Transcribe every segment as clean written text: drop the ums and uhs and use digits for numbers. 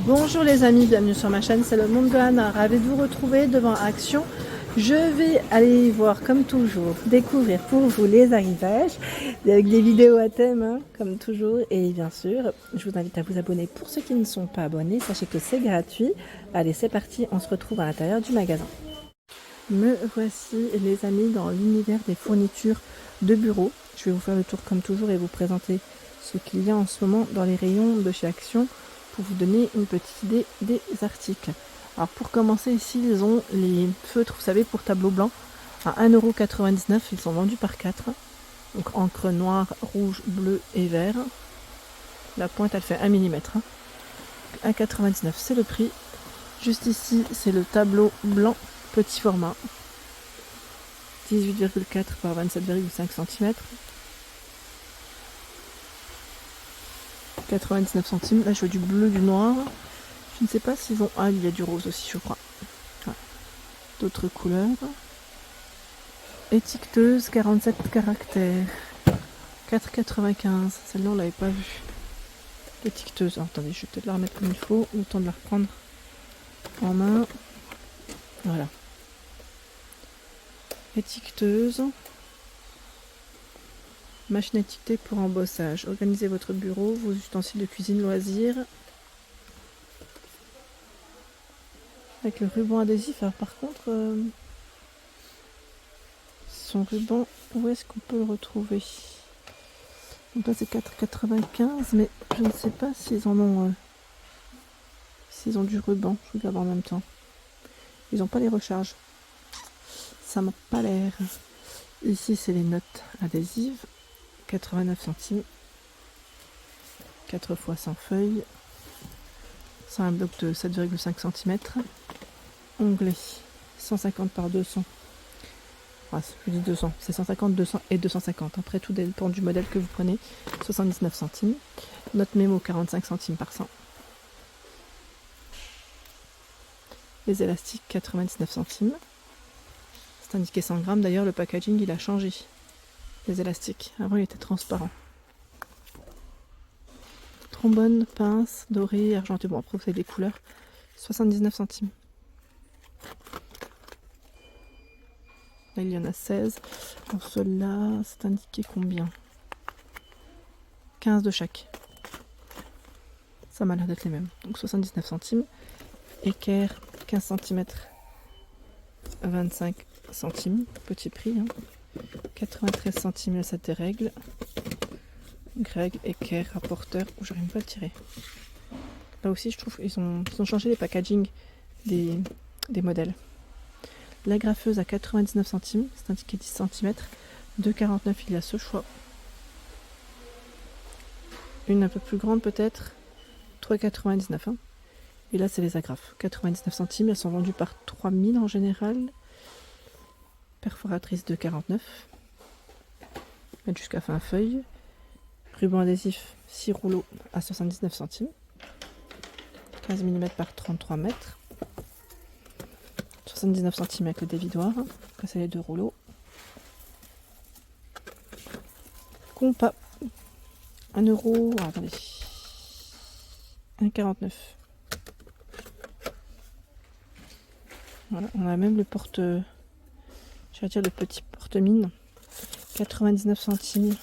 Bonjour les amis, bienvenue sur ma chaîne, c'est le monde de Anna, ravi de vous retrouver devant Action. Je vais aller voir comme toujours, découvrir pour vous les arrivages, avec des vidéos à thème hein, comme toujours. Et bien sûr, je vous invite à vous abonner pour ceux qui ne sont pas abonnés, sachez que c'est gratuit. Allez c'est parti, on se retrouve à l'intérieur du magasin. Me voici les amis dans l'univers des fournitures de bureau. Je vais vous faire le tour comme toujours et vous présenter ce qu'il y a en ce moment dans les rayons de chez Action pour vous donner une petite idée des articles. Alors pour commencer ici ils ont les feutres vous savez pour tableau blanc à 1,99 €, ils sont vendus par 4. Donc encre noire, rouge, bleu et vert. La pointe elle fait 1 mm. 1,99 € c'est le prix. Juste ici c'est le tableau blanc petit format. 18,4 par 27,5 cm. 99 centimes. Là je vois du bleu, du noir. Je ne sais pas s'ils ont... Ah il y a du rose aussi je crois. Ouais. D'autres couleurs. Étiqueteuse 47 caractères. 4,95. Celle-là on l'avait pas vue. L'étiqueteuse. Attendez, je vais peut-être la remettre comme il faut. Le temps de la reprendre en main. Voilà. Étiqueteuse. Machine à étiqueter pour embossage. Organisez votre bureau, vos ustensiles de cuisine loisirs. Avec le ruban adhésif. Alors par contre, son ruban, où est-ce qu'on peut le retrouver? Donc là c'est 4,95, mais je ne sais pas s'ils en ont... s'ils ont du ruban. Je regarde en même temps. Ils n'ont pas les recharges. Ça m'a pas l'air. Ici c'est les notes adhésives. 89 centimes. 4 fois 100 feuilles. C'est un bloc de 7,5 cm. Onglet 150 par 200. Ah, je dis 200, c'est 150, 200 et 250. Après, tout dépend du modèle que vous prenez. 79 centimes. Note mémo 45 centimes par 100. Les élastiques 99 centimes. C'est indiqué 100 grammes. D'ailleurs, le packaging il a changé. Les élastiques. Avant, il était transparent. Trombone, pince, doré, argenté. Bon, après, vous avez des couleurs. 79 centimes. Là, il y en a 16. Pour ceux-là, c'est indiqué combien? 15 de chaque. Ça m'a l'air d'être les mêmes. Donc 79 centimes. Équerre, 15 cm. 25 centimes. Petit prix. Hein. 93 centimes le set des règles. Greg, équerre, rapporteur. Oh, j'arrive pas à le tirer. Là aussi, je trouve qu'ils ont changé les packaging des modèles. La graffeuse à 99 centimes, c'est indiqué 10 cm. 2,49 il y a ce choix. Une un peu plus grande peut-être. 3,99 hein. Et là c'est les agrafes. 99 centimes, elles sont vendues par 3000 en général. Perforatrice 2,49. Mettre jusqu'à fin feuille. Ruban adhésif 6 rouleaux à 79 centimes. 15 mm par 33 mètres. 79 centimes avec le dévidoir. Après c'est les 2 rouleaux. Compas. 1 €. Ah, attendez. 1,49. Voilà, on a même le porte... je vais dire le petit porte-mine. 99 centimes.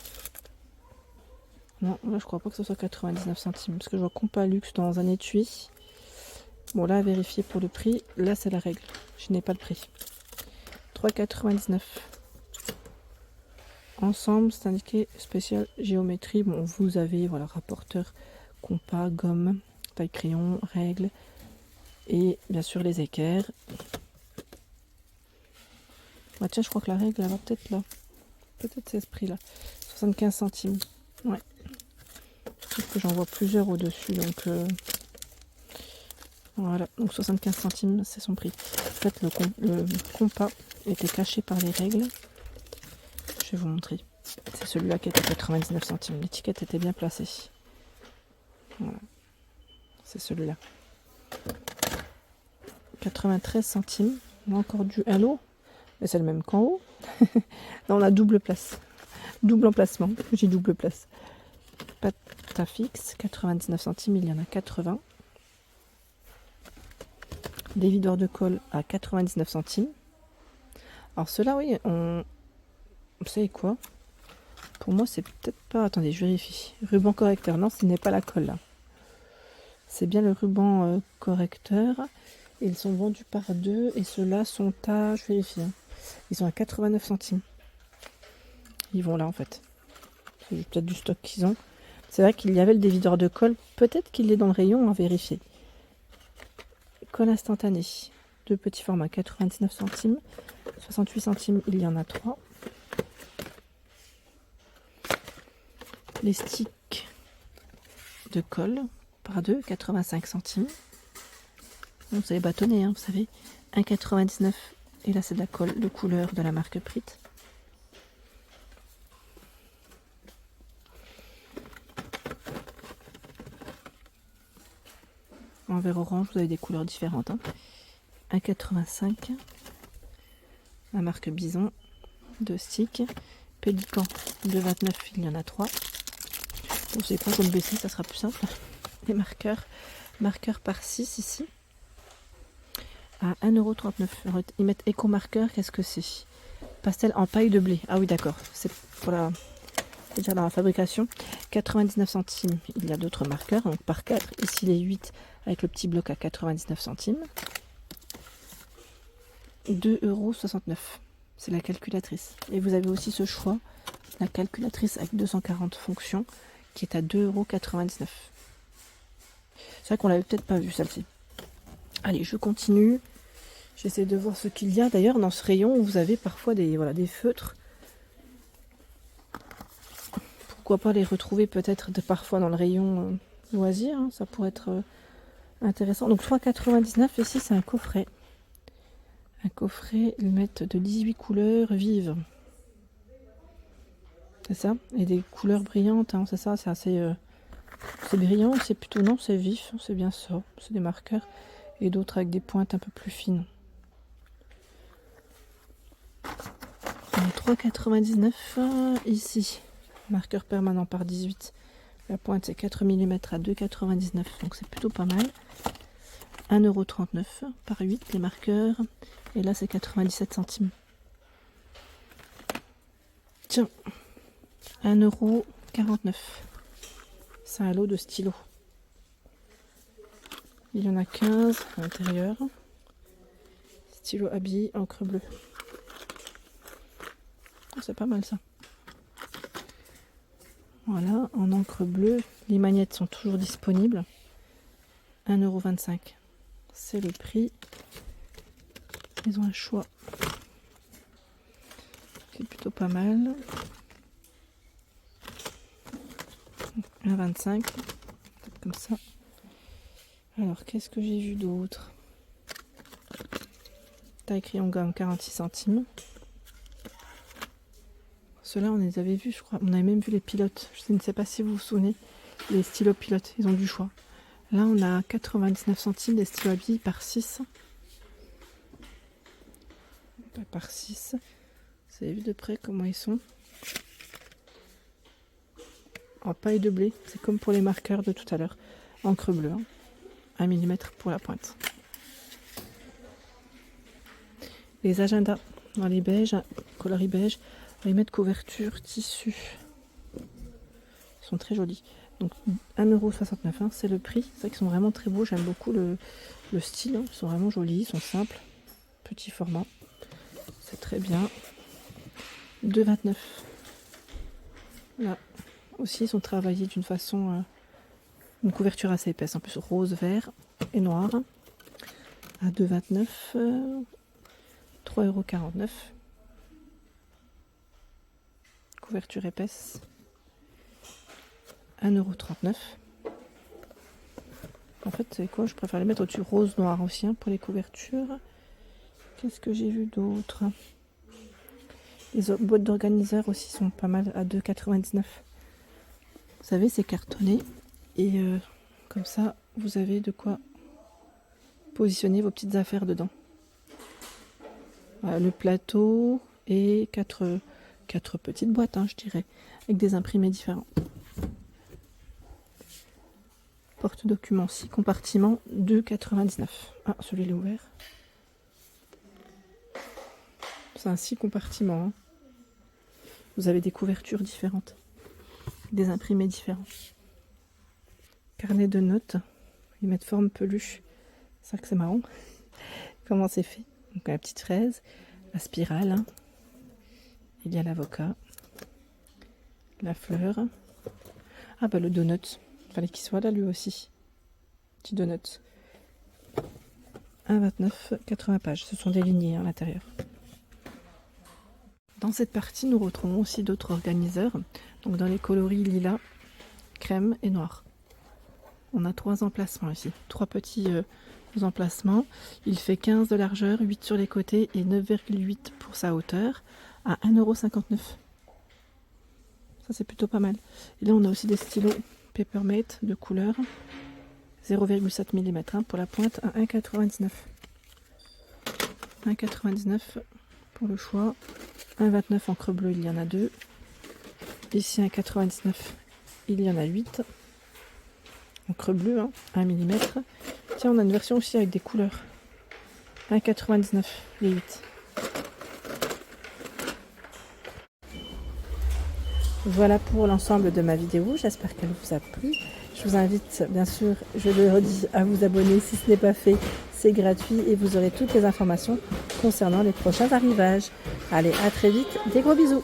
Non, là je crois pas que ce soit 99 centimes. Parce que je vois Compas Luxe dans un étui. Bon là à vérifier pour le prix. Là c'est la règle. Je n'ai pas le prix. 3,99. Ensemble, c'est indiqué spécial géométrie. Bon, vous avez voilà rapporteur, compas, gomme, taille crayon, règles et bien sûr les équerres. Bah tiens, je crois que la règle elle va peut-être là. Peut-être c'est ce prix là. 75 centimes. Ouais. Parce que j'en vois plusieurs au-dessus donc voilà. Donc 75 centimes, c'est son prix. En fait, le compas était caché par les règles. Je vais vous montrer. C'est celui-là qui était 99 centimes. L'étiquette était bien placée. Voilà. C'est celui-là. 93 centimes. On a encore du halo. Mais c'est le même qu'en haut. Là, on a double place. Double emplacement. J'ai double place. Pâte à fixe. 99 centimes. Il y en a 80. des videurs de colle à 99 centimes. Alors ceux-là, oui, vous savez quoi? Pour moi, c'est peut-être pas... Attendez, je vérifie. Ruban correcteur. Non, ce n'est pas la colle, là. C'est bien le ruban correcteur. Ils sont vendus par 2. Et ceux-là sont à... Je vérifie. Hein. Ils sont à 89 centimes. Ils vont là, en fait. C'est peut-être du stock qu'ils ont. C'est vrai qu'il y avait le dévideur de colle. Peut-être qu'il est dans le rayon, on va vérifier. Colle instantanée. 2 petits formats, 99 centimes. 68 centimes, il y en a 3. Les sticks de colle par 2, 85 centimes. Vous avez bâtonné, hein, vous savez. 1,99. Et là, c'est de la colle de couleur de la marque Prit. En vert orange, vous avez des couleurs différentes. Hein. 1,85. La marque Bison. 2 sticks. Pélican 2,29. Il y en a 3. Vous savez quoi, comme baisser, ça sera plus simple. Les marqueurs. Marqueurs par 6 ici. À 1,39 €. Ils mettent éco-marqueur. Qu'est-ce que c'est? Pastel en paille de blé. Ah oui, d'accord. C'est pour la... déjà dans la fabrication. 99 centimes. Il y a d'autres marqueurs. Donc par 4. Ici les 8 avec le petit bloc à 99 centimes. 2,69 €. C'est la calculatrice. Et vous avez aussi ce choix. La calculatrice avec 240 fonctions qui est à 2,99 €. C'est vrai qu'on l'avait peut-être pas vu celle-ci. Allez, je continue. J'essaie de voir ce qu'il y a. D'ailleurs, dans ce rayon, vous avez parfois des, voilà, des feutres. Pourquoi pas les retrouver peut-être parfois dans le rayon loisirs. Hein, ça pourrait être intéressant. Donc 3,99 €. Ici, c'est un coffret. Un coffret, ils mettent de 18 couleurs vives. C'est ça? Et des couleurs brillantes. Hein, c'est ça, c'est assez... c'est brillant, c'est plutôt... Non, c'est vif. C'est bien ça. C'est des marqueurs. Et d'autres avec des pointes un peu plus fines. 3,99 € ici. Marqueur permanent par 18. La pointe c'est 4 mm à 2,99 €. Donc c'est plutôt pas mal. 1,39 € par 8 les marqueurs. Et là c'est 97 centimes. Tiens. 1,49 €. C'est un lot de stylos. Il y en a 15 à l'intérieur. Stylo habillé, encre bleue. C'est pas mal ça. Voilà, en encre bleue. Les magnettes sont toujours disponibles. 1,25 €. C'est le prix. Ils ont un choix qui est plutôt pas mal. 1,25 €. Comme ça. Alors, qu'est-ce que j'ai vu d'autre? Taille crayon gomme, 46 centimes. Ceux-là, on les avait vus, je crois. On avait même vu les pilotes. Je ne sais pas si vous vous souvenez. Les stylos pilotes, ils ont du choix. Là, on a 99 centimes des stylos à billes par 6. Par 6. Vous avez vu de près comment ils sont? En paille de blé. C'est comme pour les marqueurs de tout à l'heure. Encre bleue. Hein. 1 mm pour la pointe. Les agendas dans les beiges, coloris beige. On va y mettre couverture, tissu. Ils sont très jolis. Donc 1,69 €, hein, c'est le prix. C'est vrai qu'ils sont vraiment très beaux. J'aime beaucoup le style. Hein. Ils sont vraiment jolis, ils sont simples. Petit format. C'est très bien. 2,29 €. Là aussi, ils sont travaillés d'une façon... une couverture assez épaisse. En plus, rose, vert et noir. À 2,29 €. 3,49 €. Couverture épaisse. 1,39 €. En fait, c'est quoi? Je préfère les mettre au-dessus rose noir aussi hein, pour les couvertures. Qu'est-ce que j'ai vu d'autre? Les boîtes d'organiseurs aussi sont pas mal à 2,99 €. Vous savez, c'est cartonné. Et comme ça, vous avez de quoi positionner vos petites affaires dedans. Voilà, le plateau et quatre petites boîtes, hein, je dirais, avec des imprimés différents. Porte-documents 6 compartiments, 2,99. Ah, celui-là est ouvert. C'est un 6 compartiments. Hein. Vous avez des couvertures différentes, des imprimés différents. Carnet de notes, ils mettent forme peluche. C'est vrai que c'est marrant comment c'est fait. Donc la petite fraise, la spirale, hein. Il y a l'avocat, la fleur. Ah bah le donut, il fallait qu'il soit là lui aussi. Petit donut. 1,29, 80 pages. Ce sont des lignées à l'intérieur. Dans cette partie, nous retrouvons aussi d'autres organiseurs. Donc dans les coloris lilas, crème et noir. On a 3 emplacements ici. 3 petits emplacements. Il fait 15 de largeur, 8 sur les côtés et 9,8 pour sa hauteur à 1,59 €. Ça c'est plutôt pas mal. Et là on a aussi des stylos Papermate de couleur. 0,7 mm hein, pour la pointe à 1,99 €. 1,99 € pour le choix. 1,29 € encre bleue, il y en a 2. Ici 1,99 €, il y en a 8. Encre bleue, hein, 1 mm. Tiens, on a une version aussi avec des couleurs. 1,99 €, les 8. Voilà pour l'ensemble de ma vidéo, j'espère qu'elle vous a plu. Je vous invite, bien sûr, je le redis, à vous abonner si ce n'est pas fait. C'est gratuit et vous aurez toutes les informations concernant les prochains arrivages. Allez, à très vite, des gros bisous!